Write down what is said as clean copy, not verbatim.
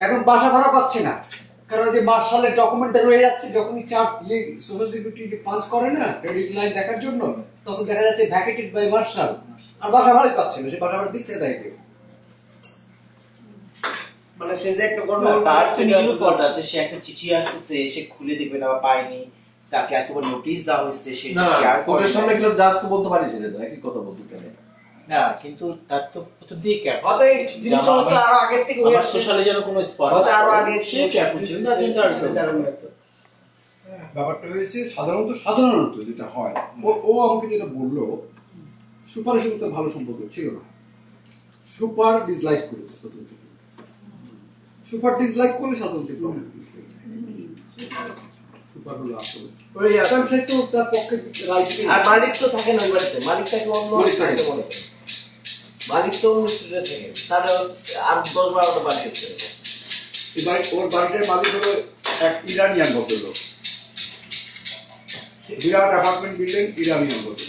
এখন বাসা ভাড়া পাচ্ছে না, কারণ যে মার্শালের ডকুমেন্টটা রয়ে যাচ্ছে, যখনই চার্জ সোশ্যাল সিকিউরিটি যে পাঞ্চ করে না ক্রেডিট লাইন দেখার জন্য, তখন দেখা যাচ্ছে ভ্যাকেটেড বাই মার্শাল, আর বাসা ভাড়াই পাচ্ছে না, সে বাসা ভাড়া দিচ্ছে তাই মানে সে যে একটা গন্ডগোল, তার নিজেরও ফল্ট আছে। সে একটা চিঠি আসতেছে, সে খুলে দেখবে না বা পায়নি, তাকে এতবার নোটিশ দেওয়া হয়েছে, সে কোর্টের সামনে গেলে জাজ তো বলতে পারিস না, একই কথা বলতে কেন না, কিন্তু তার তো প্রথম দিয়ে ক্যাপ হয়তো এই জিনিসটা হয়তো আরো আগের থেকে হয়ে আসছে, সোশ্যালে যেন কোনো স্পট হয়তো আরো আগে সে ক্যাপ ছিল না, কিন্তু আর ব্যাপারটা হয়েছে। সাধারণত যেটা হয়, ও আমাকে যেটা বললো, সুপারের সাথে তার ভালো সম্পর্ক ছিল না, সুপার ডিসলাইক করেছে, সুপার ডিসলাইক করলে সাধারণত সুপার হলো আসলে সে তো তার পক্ষে রাইট। আর মালিক তো থাকে না ওই বাড়িতে, মালিক থাকে অন্য থাকে, মালিক তো অন্য স্টুডেন্ট থাকে, তাহলে আর 10-12টা বাড়ি আছে। ওর বাড়িটার মালিক হলো এক ইরানিয়ান ভদ্রলোক, বিরাট অ্যাপার্টমেন্ট বিল্ডিং, ইরানিয়ান ভদ্রলোক।